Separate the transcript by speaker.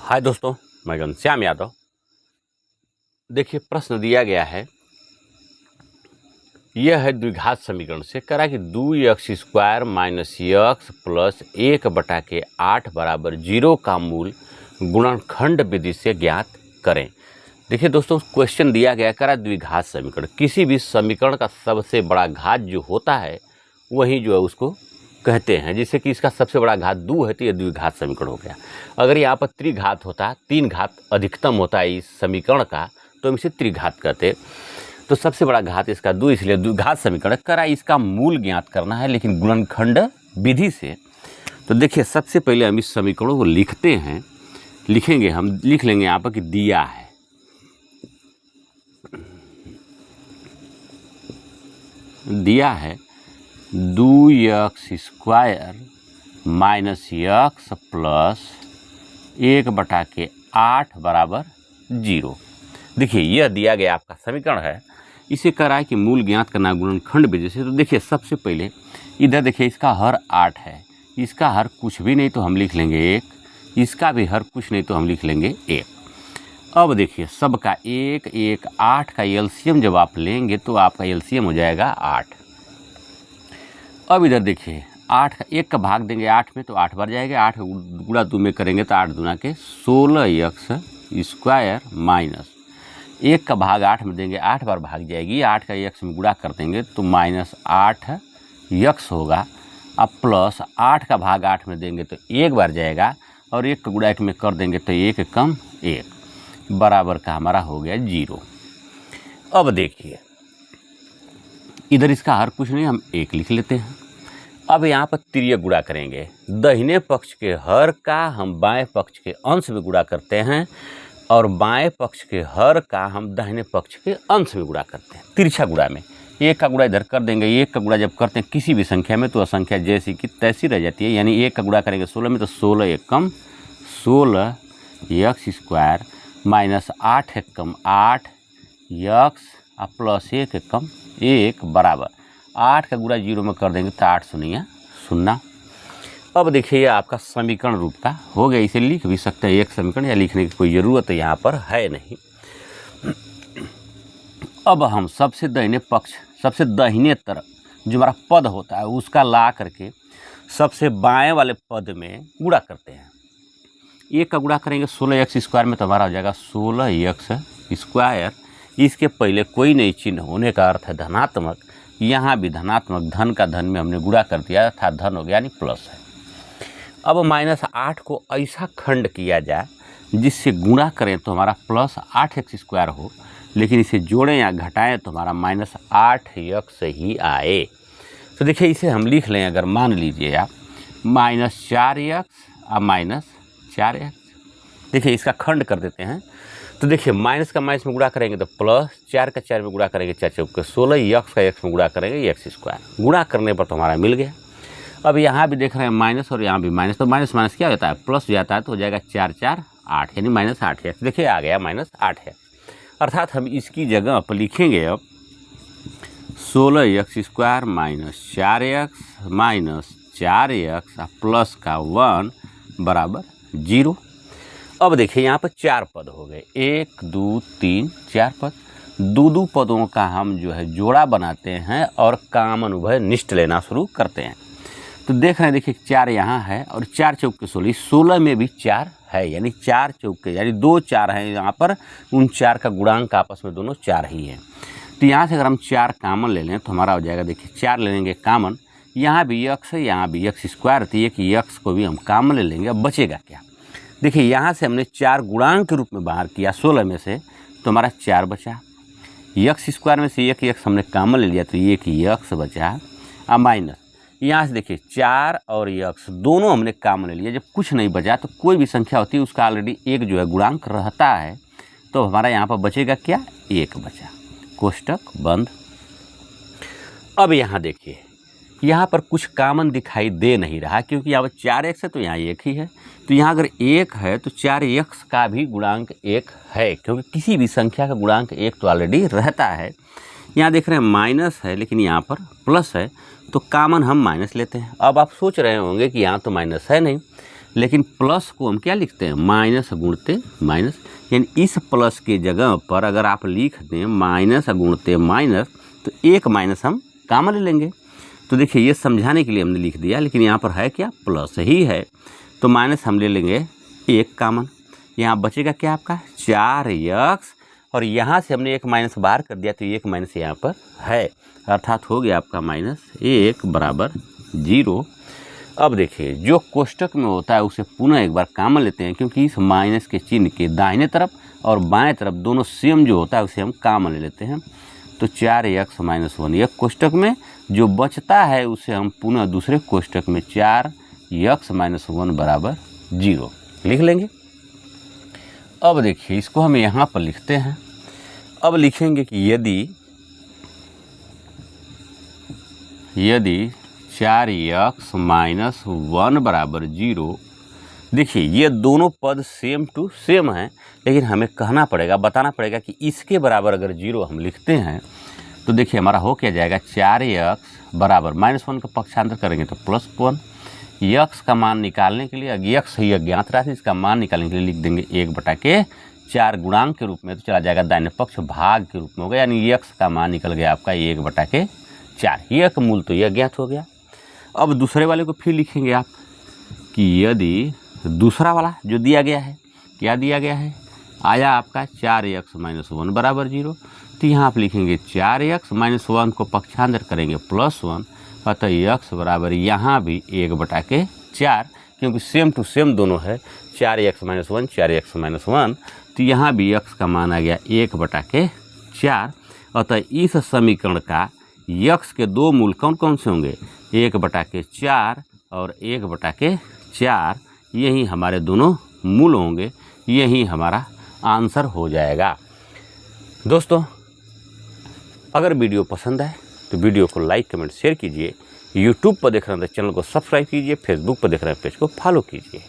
Speaker 1: हाय दोस्तों, मैं घनश्याम यादव। देखिए, प्रश्न दिया गया है, यह है द्विघात समीकरण से करा कि 2x² माइनस x प्लस 1/8 बराबर 0 का मूल गुणनखंड विधि से ज्ञात करें। देखिए दोस्तों, क्वेश्चन दिया गया करा द्विघात समीकरण, किसी भी समीकरण का सबसे बड़ा घात जो होता है वही जो है उसको कहते हैं। जैसे कि इसका सबसे बड़ा घात 2 है तो यह द्विघात समीकरण हो गया। अगर यहाँ पर त्रिघात होता, 3 घात अधिकतम होता है इस समीकरण का, तो हम इसे त्रिघात कहते। तो सबसे बड़ा घात इसका 2, इसलिए द्विघात समीकरण करा। इसका मूल ज्ञात करना है, लेकिन गुणनखंड विधि से। तो देखिए, सबसे पहले हम इस समीकरणों को लिखते हैं। लिखेंगे, हम लिख लेंगे यहाँ पर कि दिया है, दिया है 2x² माइनस x प्लस 1/8 बराबर 0। देखिए, यह दिया गया आपका समीकरण है। इसे कह रहा है कि मूल ज्ञात करना गुणनखंड विधि से। तो देखिए, सबसे पहले इधर देखिए, इसका हर 8 है, इसका हर कुछ भी नहीं तो हम लिख लेंगे 1, इसका भी हर कुछ नहीं तो हम लिख लेंगे 1। अब देखिए, सबका 1 1 8 का एलसीएम जब आप लेंगे तो आपका एलसीएम हो जाएगा 8। अब इधर देखिए, 8 का 1 का भाग देंगे 8 में तो 8 बार जाएगा। 8 गुणा 2 में करेंगे तो 8 दूना के 16x² माइनस 1 का भाग 8 में देंगे, 8 बार भाग जाएगी। 8 का x में गुणा कर देंगे तो -8x होगा। अब प्लस 8 का भाग 8 में देंगे तो 1 बार जाएगा, और 1 का गुणा 1 में कर देंगे तो 1 कम 1 बराबर का हमारा हो गया 0। अब देखिए, इधर इसका हर कुछ नहीं, हम 1 लिख लेते हैं। अब यहाँ पर तिर्यक गुणा करेंगे। दाहिने पक्ष के हर का हम बाएं पक्ष के अंश में गुणा करते हैं, और बाएं पक्ष के हर का हम दाहिने पक्ष के अंश में गुणा करते हैं। तिरछा गुणा में 1 का गुणा इधर कर देंगे। 1 का गुणा जब करते हैं किसी भी संख्या में तो असंख्या जैसी कि तैसी रह जाती है। यानी 1 का गुणा करेंगे 16 में तो 16 1 कम 16x² माइनस 8 1 कम 8x प्लस 1 1 कम 1 बराबर 8 का गुणा 0 में कर देंगे तो 8 शून्य 0। अब देखिए, ये आपका समीकरण रूप का हो गया। इसे लिख भी सकते हैं एक समीकरण, या लिखने की कोई ज़रूरत यहाँ पर है नहीं। अब हम सबसे दाहिने पक्ष, सबसे दाहिने तरफ जो हमारा पद होता है उसका ला करके सबसे बाएं वाले पद में गुणा करते हैं। 1 का गुणा करेंगे 16x² में तो हमारा हो जाएगा 16x²। इसके पहले कोई नई चिन्ह होने का अर्थ है धनात्मक। यहाँ भी धनात्मक, धन का धन में हमने गुणा कर दिया था, धन हो गया यानी प्लस है। अब -8 को ऐसा खंड किया जाए जिससे गुणा करें तो हमारा +8x² हो, लेकिन इसे जोड़ें या घटाएं तो हमारा -8x ही आए। तो देखिए, इसे हम लिख लें, अगर मान लीजिए आप -4x और -4x। देखिए, इसका खंड कर देते हैं। तो देखिए, माइनस का माइनस में गुणा करेंगे तो प्लस, 4 का 4 में गुणा करेंगे 4 चौके 16, x का x में गुणा करेंगे x²। गुणा करने पर तो हमारा मिल गया। अब यहाँ भी देख रहे हैं माइनस और यहाँ भी माइनस, तो माइनस माइनस क्या होता है, प्लस जाता है तो हो जाएगा 4 4 8, यानी -8x। देखिए, आ गया -8x। अर्थात हम इसकी जगह पर लिखेंगे अब 16x² minus 4x minus 4x plus का 1 बराबर 0। अब देखिए, यहाँ पर 4 पद हो गए, 1 2 3 4 पद। 2 पदों का हम जो है जोड़ा बनाते हैं और कामन उभय निष्ठ लेना शुरू करते हैं। तो देख रहे हैं, देखिए 4 यहाँ है और 4 चौके 16, 16 में भी 4 है, यानी 4 चौके यानी 2 4 हैं यहाँ पर। उन 4 का गुणांक आपस में दोनों 4 ही है। तो यहाँ से अगर हम 4 कामन ले लें तो हमारा हो जाएगा, देखिए 4 ले लेंगे कामन, यहाँ भी x है, यहाँ भी x², तो एक x को भी हम कामन ले लेंगे। अब बचेगा क्या, देखिए यहाँ से हमने 4 गुणांक के रूप में बाहर किया 16 में से, तो हमारा 4 बचा। x² में से एक x हमने कामन ले लिया तो एक x बचा। अब माइनस यहाँ से देखिए 4 और x दोनों हमने कामन ले लिया। जब कुछ नहीं बचा तो कोई भी संख्या होती है उसका ऑलरेडी एक जो है गुणांक रहता है, तो हमारा यहाँ पर बचेगा क्या, 1 बचा। कोष्टक बंद। अब यहाँ देखिए, यहाँ पर कुछ कामन दिखाई दे नहीं रहा, क्योंकि यहाँ पर 4x है तो यहाँ 1 ही है। तो यहाँ अगर 1 है तो 4x का भी गुणांक 1 है, क्योंकि किसी भी संख्या का गुणांक 1 तो ऑलरेडी रहता है। यहाँ देख रहे हैं माइनस है, लेकिन यहाँ पर प्लस है, तो कामन हम माइनस लेते हैं। अब आप सोच रहे होंगे कि यहाँ तो माइनस है नहीं, लेकिन प्लस को हम क्या लिखते हैं, माइनस गुणते माइनस, यानी इस प्लस के जगह पर अगर आप लिख दें माइनस गुणते माइनस तो एक माइनस हम कॉमन ले लेंगे। तो देखिए ये समझाने के लिए हमने लिख दिया, लेकिन यहाँ पर है क्या, प्लस ही है, तो माइनस हम ले लेंगे एक कॉमन। यहाँ बचेगा क्या आपका 4x, और यहाँ से हमने एक माइनस बाहर कर दिया तो एक माइनस यहाँ पर है, अर्थात हो गया आपका -1 बराबर 0। अब देखिए जो कोष्टक में होता है उसे पुनः एक बार कॉमन लेते हैं, क्योंकि इस माइनस के चिन्ह के दाहिने तरफ और बाएं तरफ दोनों सेम जो होता है उसे हम कॉमन ले लेते हैं। तो 4x - 1, एक कोष्टक में जो बचता है उसे हम पुनः दूसरे कोष्टक में 4x - 1 बराबर 0 लिख लेंगे। अब देखिए इसको हम यहाँ पर लिखते हैं। अब लिखेंगे कि यदि 4x - 1 बराबर 0, देखिए ये दोनों पद सेम टू सेम हैं, लेकिन हमें कहना पड़ेगा, बताना पड़ेगा कि इसके बराबर अगर 0 हम लिखते हैं तो देखिए हमारा हो क्या जाएगा, 4x बराबर -1 का पक्षांतर करेंगे तो +1, x का मान निकालने के लिए, x ही अज्ञात राशि, इसका मान निकालने के लिए लिख देंगे 1/4 गुणांक के रूप में, तो चला जाएगा दाहिने पक्ष भाग के रूप में होगा, यानी x का मान निकल गया आपका 1/4। ये का मूल तो ये अज्ञात हो गया। अब दूसरे वाले को फिर लिखेंगे आप कि यदि दूसरा वाला जो दिया गया है, क्या दिया गया है, आया आपका 4x - 1 बराबर 0, तो यहाँ आप लिखेंगे 4x - 1 को पक्षांतर करेंगे +1, अतः x बराबर यहाँ भी 1/4, क्योंकि सेम टू सेम दोनों है, 4x - 1 4x - 1, तो यहाँ भी x का मान आ गया 1/4। अतः इस समीकरण का x के दो मूल कौन कौन से होंगे, 1/4 और 1/4, यही हमारे दोनों मूल होंगे, यही हमारा आंसर हो जाएगा। दोस्तों अगर वीडियो पसंद आए तो वीडियो को लाइक कमेंट शेयर कीजिए। यूट्यूब पर देख रहे हैं तो चैनल को सब्सक्राइब कीजिए, फेसबुक पर देख रहे हैं पेज को फॉलो कीजिए।